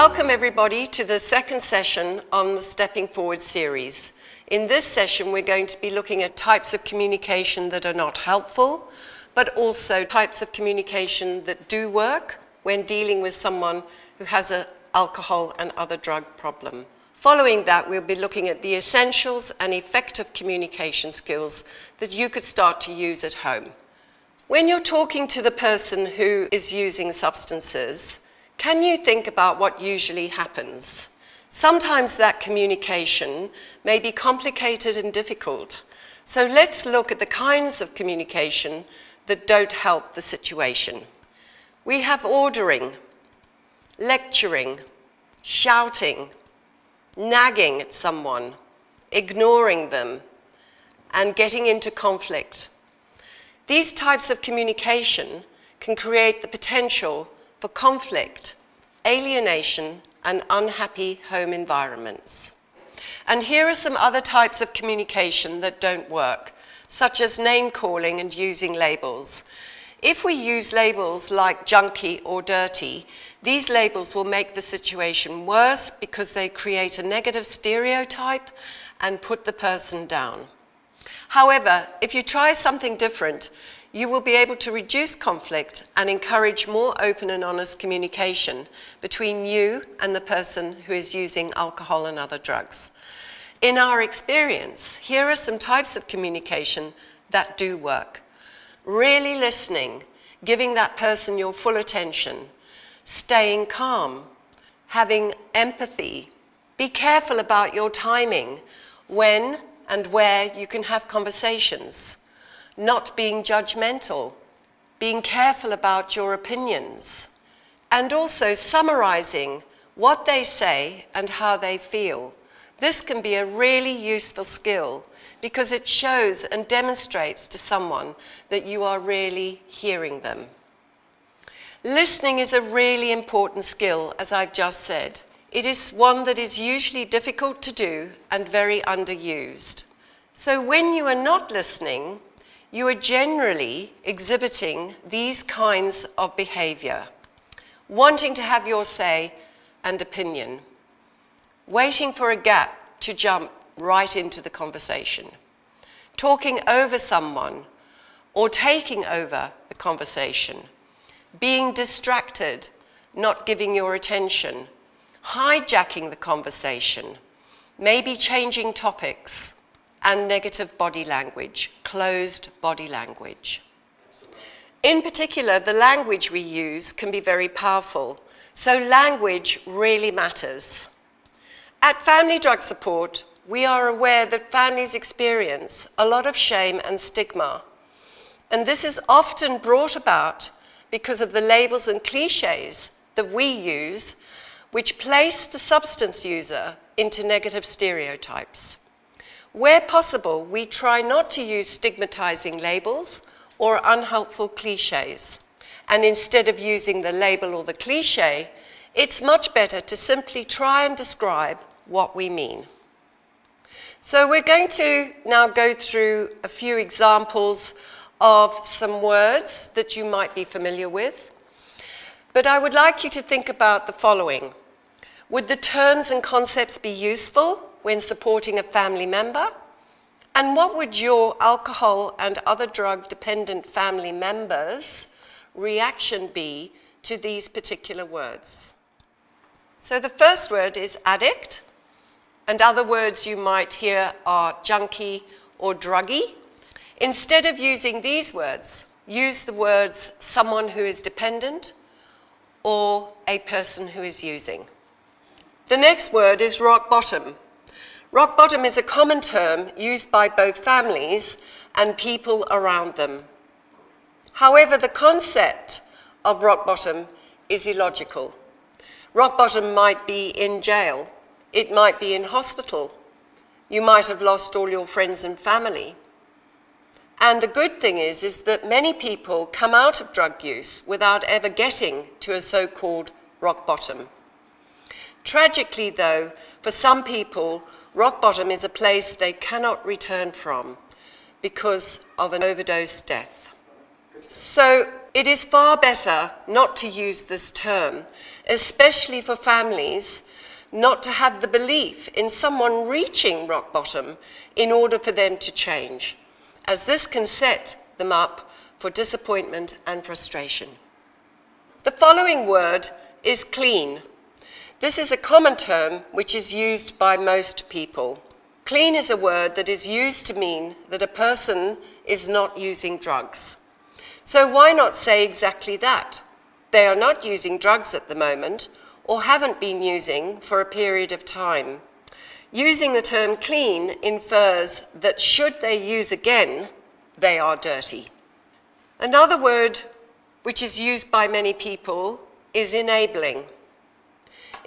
Welcome everybody to the second session on the Stepping Forward series. In this session we're going to be looking at types of communication that are not helpful, but also types of communication that do work when dealing with someone who has an alcohol and other drug problem. Following that, we'll be looking at the essentials and effective communication skills that you could start to use at home. When you're talking to the person who is using substances, can you think about what usually happens? Sometimes that communication may be complicated and difficult. So let's look at the kinds of communication that don't help the situation. We have ordering, lecturing, shouting, nagging at someone, ignoring them, and getting into conflict. These types of communication can create the potential for conflict, alienation, and unhappy home environments. And here are some other types of communication that don't work, such as name-calling and using labels. If we use labels like junkie or dirty, these labels will make the situation worse because they create a negative stereotype and put the person down. However, if you try something different, you will be able to reduce conflict and encourage more open and honest communication between you and the person who is using alcohol and other drugs. In our experience, here are some types of communication that do work. Really listening, giving that person your full attention, staying calm, having empathy. Be careful about your timing, when and where you can have conversations. Not being judgmental, being careful about your opinions, and also summarizing what they say and how they feel. This can be a really useful skill because it shows and demonstrates to someone that you are really hearing them. Listening is a really important skill, as I've just said. It is one that is usually difficult to do and very underused. So when you are not listening, you are generally exhibiting these kinds of behavior. Wanting to have your say and opinion. Waiting for a gap to jump right into the conversation. Talking over someone or taking over the conversation. Being distracted, not giving your attention. Hijacking the conversation. Maybe changing topics. And negative body language, closed body language. In particular, the language we use can be very powerful, so language really matters. At Family Drug Support, we are aware that families experience a lot of shame and stigma, and this is often brought about because of the labels and cliches that we use, which place the substance user into negative stereotypes. Where possible, we try not to use stigmatizing labels or unhelpful cliches. And instead of using the label or the cliche, it's much better to simply try and describe what we mean. So we're going to now go through a few examples of some words that you might be familiar with. But I would like you to think about the following. Would the terms and concepts be useful when supporting a family member? And what would your alcohol and other drug-dependent family members' reaction be to these particular words? So the first word is addict, and other words you might hear are junkie or druggie. Instead of using these words, use the words someone who is dependent or a person who is using. The next word is rock bottom. Rock bottom is a common term used by both families and people around them. However, the concept of rock bottom is illogical. Rock bottom might be in jail. It might be in hospital. You might have lost all your friends and family. And the good thing is that many people come out of drug use without ever getting to a so-called rock bottom. Tragically, though, for some people, rock bottom is a place they cannot return from because of an overdose death. So It is far better not to use this term, especially for families, not to have the belief in someone reaching rock bottom in order for them to change, as this can set them up for disappointment and frustration. The following word is clean. This is a common term which is used by most people. Clean is a word that is used to mean that a person is not using drugs. So why not say exactly that? They are not using drugs at the moment or haven't been using for a period of time. Using the term clean infers that should they use again, they are dirty. Another word which is used by many people is enabling.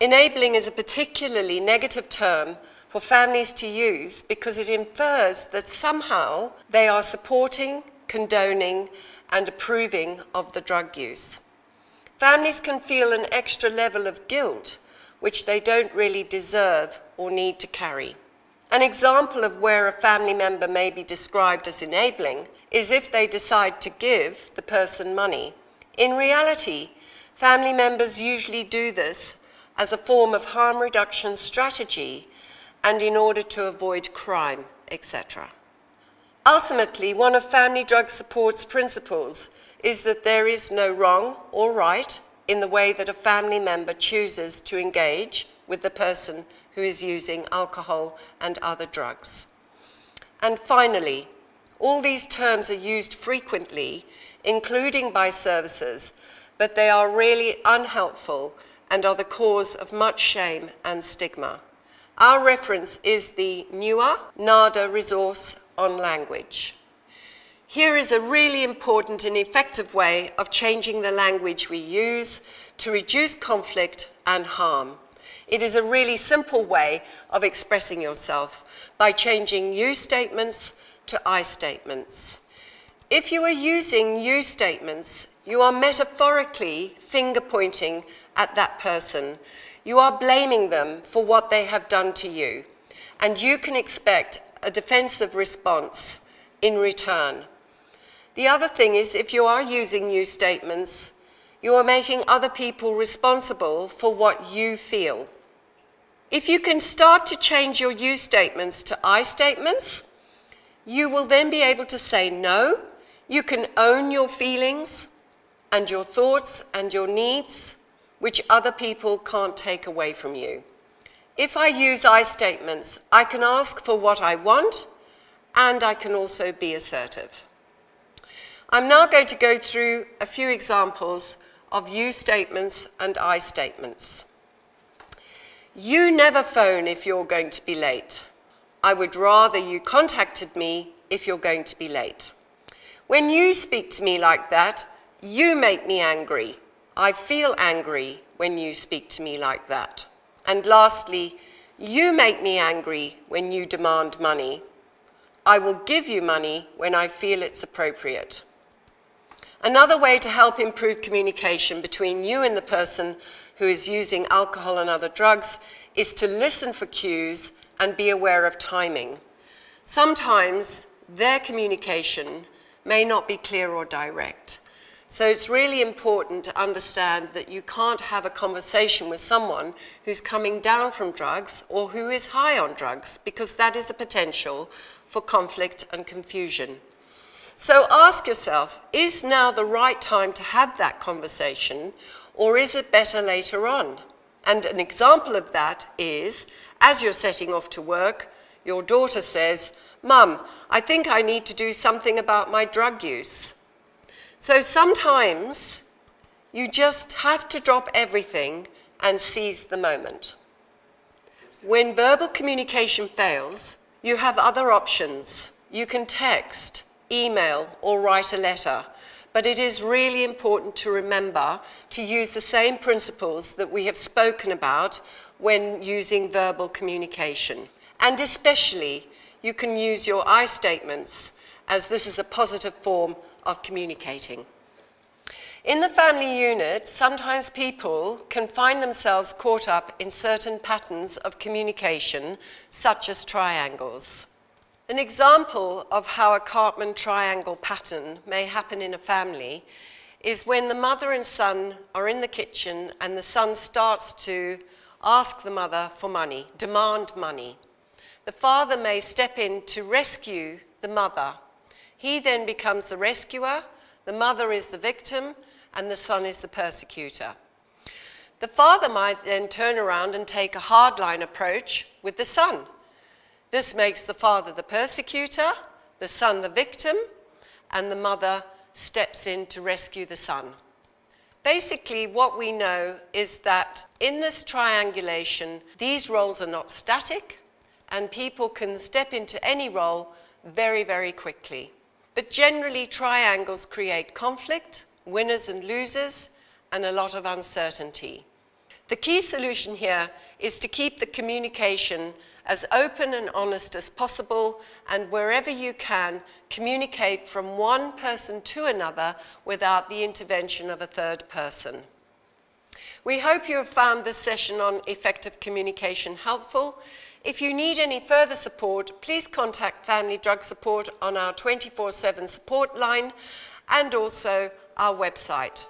Enabling is a particularly negative term for families to use because it infers that somehow they are supporting, condoning, and approving of the drug use. Families can feel an extra level of guilt which they don't really deserve or need to carry. An example of where a family member may be described as enabling is if they decide to give the person money. In reality, family members usually do this as a form of harm reduction strategy and in order to avoid crime, etc. Ultimately, one of family drug support's principles is that there is no wrong or right in the way that a family member chooses to engage with the person who is using alcohol and other drugs. And finally, all these terms are used frequently, including by services, but they are really unhelpful and are the cause of much shame and stigma. Our reference is the newer NADA resource on language. Here is a really important and effective way of changing the language we use to reduce conflict and harm. It is a really simple way of expressing yourself by changing you statements to I statements. If you are using you statements, you are metaphorically finger pointing at that person. You are blaming them for what they have done to you, and you can expect a defensive response in return. The other thing is, if you are using you statements, you are making other people responsible for what you feel. If you can start to change your you statements to I statements, you will then be able to say no. You can own your feelings and your thoughts and your needs, which other people can't take away from you. If I use I statements, I can ask for what I want, and I can also be assertive. I'm now going to go through a few examples of you statements and I statements. You never phone if you're going to be late. I would rather you contacted me if you're going to be late. When you speak to me like that, you make me angry. I feel angry when you speak to me like that. And lastly, you make me angry when you demand money. I will give you money when I feel it's appropriate. Another way to help improve communication between you and the person who is using alcohol and other drugs is to listen for cues and be aware of timing. Sometimes their communication may not be clear or direct. So it's really important to understand that you can't have a conversation with someone who's coming down from drugs or who is high on drugs, because that is a potential for conflict and confusion. So ask yourself, is now the right time to have that conversation, or is it better later on? And an example of that is, as you're setting off to work, your daughter says, "Mum, I think I need to do something about my drug use." So sometimes you just have to drop everything and seize the moment. When verbal communication fails, you have other options. You can text, email, or write a letter. But it is really important to remember to use the same principles that we have spoken about when using verbal communication. And especially, you can use your I statements, as this is a positive form of communicating. In the family unit, sometimes people can find themselves caught up in certain patterns of communication, such as triangles. An example of how a Cartman triangle pattern may happen in a family is when the mother and son are in the kitchen and the son starts to ask the mother for money, demand money. The father may step in to rescue the mother. He then becomes the rescuer, the mother is the victim, and the son is the persecutor. The father might then turn around and take a hardline approach with the son. This makes the father the persecutor, the son the victim, and the mother steps in to rescue the son. Basically, what we know is that in this triangulation, these roles are not static, and people can step into any role very, very quickly. But generally, triangles create conflict, winners and losers, and a lot of uncertainty. The key solution here is to keep the communication as open and honest as possible, and wherever you can, communicate from one person to another without the intervention of a third person. We hope you have found this session on effective communication helpful. If you need any further support, please contact Family Drug Support on our 24/7 support line and also our website.